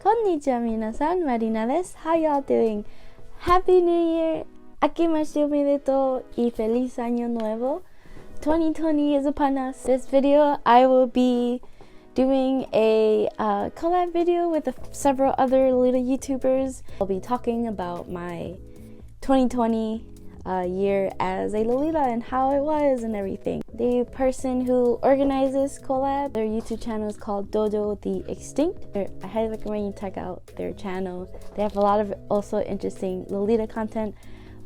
Konnichiwa minasan, Marina desu. How y'all doing? Happy New Year! Akemashite omedetou y feliz año nuevo. 2020 is upon us. This video, I will be doing a collab video with several other Lolita YouTubers. I'll be talking about my 2020 year as a Lolita and how it was and everything. The person who organizes collab, their YouTube channel is called Dojo the Extinct. I highly recommend you check out their channel. They have a lot of also interesting Lolita content.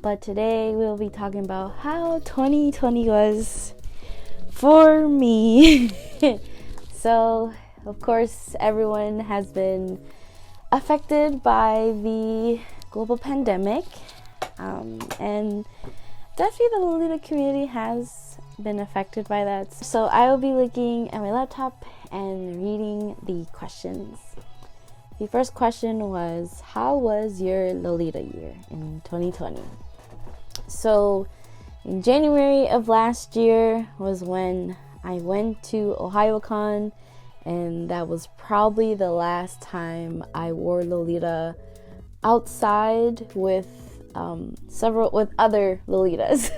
But today we'll be talking about how 2020 was for me. So, of course, everyone has been affected by the global pandemic. And definitely the Lolita community has been affected by that. So I will be looking at my laptop and reading the questions. The first question was, how was your Lolita year in 2020? So in January of last year was when I went to OhioCon, and that was probably the last time I wore Lolita outside with other Lolitas.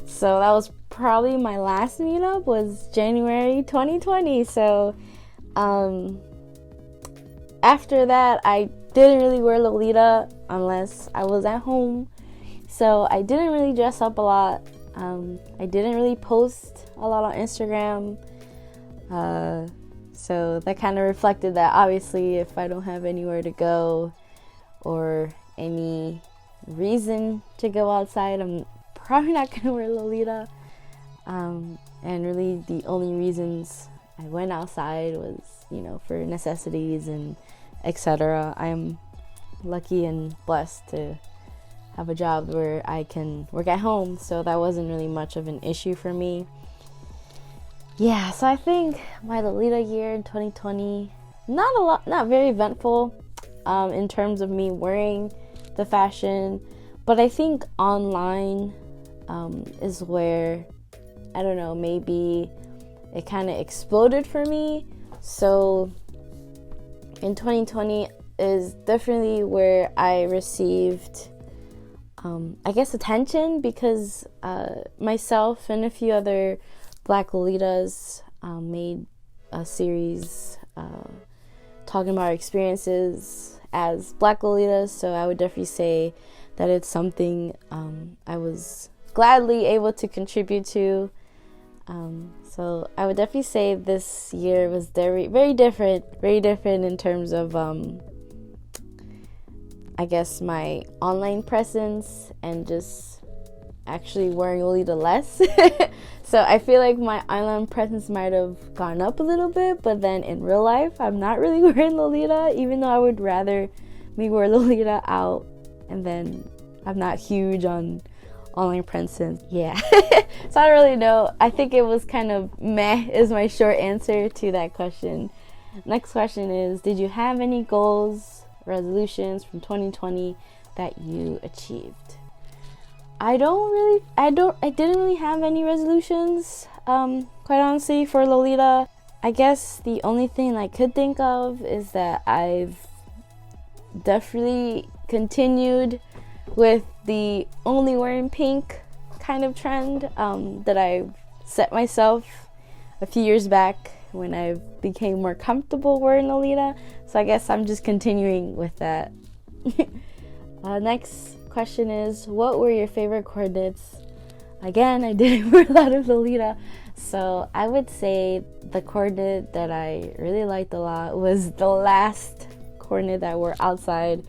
So that was probably my last meetup, was January 2020. So after that, I didn't really wear Lolita unless I was at home. So I didn't really dress up a lot. I didn't really post a lot on Instagram. So that kind of reflected that obviously if I don't have anywhere to go or any reason to go outside, I'm probably not gonna wear Lolita. And really the only reasons I went outside was, for necessities and etc. I'm lucky and blessed to have a job where I can work at home, so that wasn't really much of an issue for me. Yeah, so I think my Lolita year in 2020, not very eventful in terms of me wearing the fashion, but I think online is where, I don't know, maybe it kind of exploded for me. So in 2020 is definitely where I received attention, because myself and a few other Black Lolitas made a series talking about our experiences as Black Lolitas. So I would definitely say that it's something I was gladly able to contribute to. So I would definitely say this year was very, very different in terms of my online presence and just actually wearing Lolita less. So I feel like my online presence might have gone up a little bit, but then in real life, I'm not really wearing Lolita, even though I would rather me wear Lolita out, and then I'm not huge on online presence. Yeah. So I don't really know. I think it was kind of meh is my short answer to that question. Next question is, did you have any goals, resolutions from 2020 that you achieved? I didn't really have any resolutions, quite honestly, for Lolita. I guess the only thing I could think of is that I've definitely continued with the only wearing pink kind of trend that I set myself a few years back when I became more comfortable wearing Lolita. So I guess I'm just continuing with that. Next question is, what were your favorite coordinates? Again, I didn't wear a lot of Lolita, so I would say the coordinate that I really liked a lot was the last coordinate that I wore outside.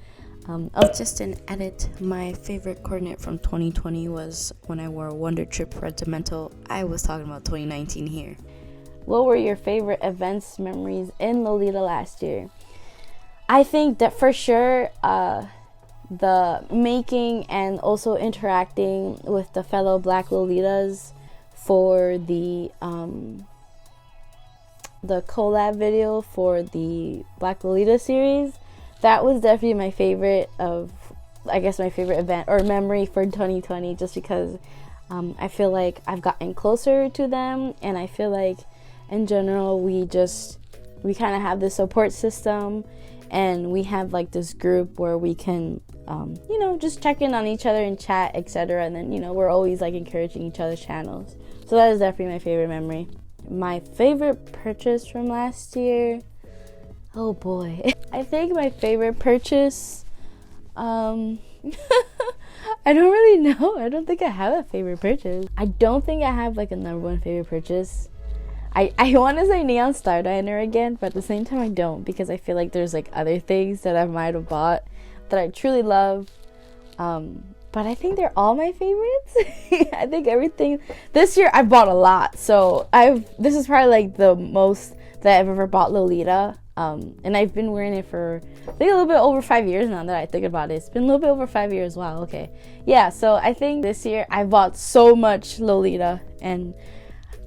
Just an edit, my favorite coordinate from 2020 was when I wore Wonder Trip Regimental. I was talking about 2019 here. What were your favorite events, memories in Lolita last year? I think that for sure, the making and also interacting with the fellow Black Lolitas for the collab video for the Black Lolita series, that was definitely my favorite event or memory for 2020, just because I feel like I've gotten closer to them, and I feel like in general we kind of have this support system and we have like this group where we can you know, just check in on each other and chat, etc. And then, you know, we're always like encouraging each other's channels. So that is definitely my favorite memory. My favorite purchase from last year, oh boy. I think my favorite purchase, I don't really know. I don't think I have a favorite purchase. I don't think I have like a number one favorite purchase. I want to say Neon Star Diner again, but at the same time I don't, because I feel like there's like other things that I might have bought that I truly love. But I think they're all my favorites. I think everything this year I bought a lot. So this is probably like the most that I've ever bought Lolita. And I've been wearing it for I think a little bit over 5 years now that I think about it. It's been a little bit over 5 years. Wow, okay. Yeah, so I think this year I bought so much Lolita, and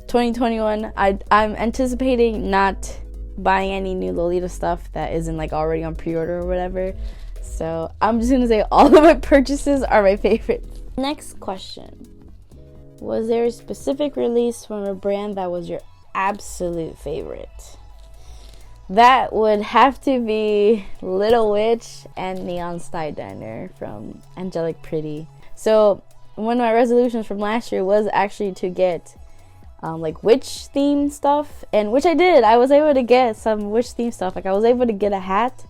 2021 I'm anticipating not buying any new Lolita stuff that isn't like already on pre-order or whatever. So I'm just gonna say all of my purchases are my favorites. Next question. Was there a specific release from a brand that was your absolute favorite? That would have to be Little Witch and Neon Star Diner from Angelic Pretty. So one of my resolutions from last year was actually to get like witch themed stuff, and which I did. I was able to get some witch themed stuff. Like I was able to get a hat,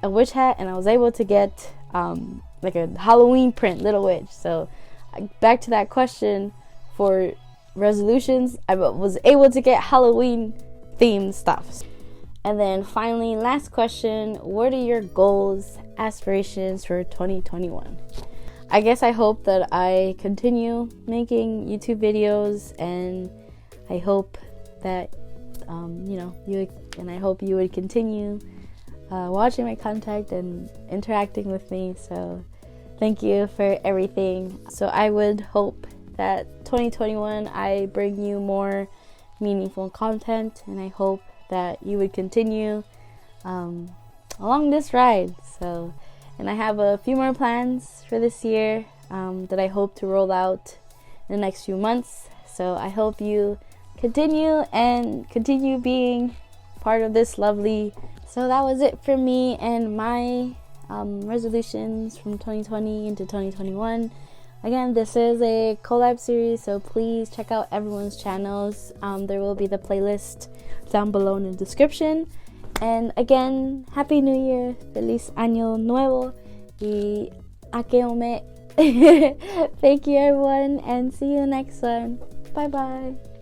a witch hat, and I was able to get like a Halloween print Little Witch. So back to that question for resolutions, I was able to get Halloween themed stuff. And then finally, last question, what are your goals, aspirations for 2021? I guess I hope that I continue making YouTube videos, and I hope that you know, I hope you would continue watching my content and interacting with me. So thank you for everything. So I would hope that 2021 I bring you more meaningful content, and I hope that you would continue along this ride. So, and I have a few more plans for this year that I hope to roll out in the next few months. So I hope you continue being part of this lovely. So that was it for me and my resolutions from 2020 into 2021. Again, this is a collab series, so please check out everyone's channels. There will be the playlist down below in the description. And again, Happy New Year, Feliz Año Nuevo, y Akeome. Thank you everyone, and see you next one. Bye bye.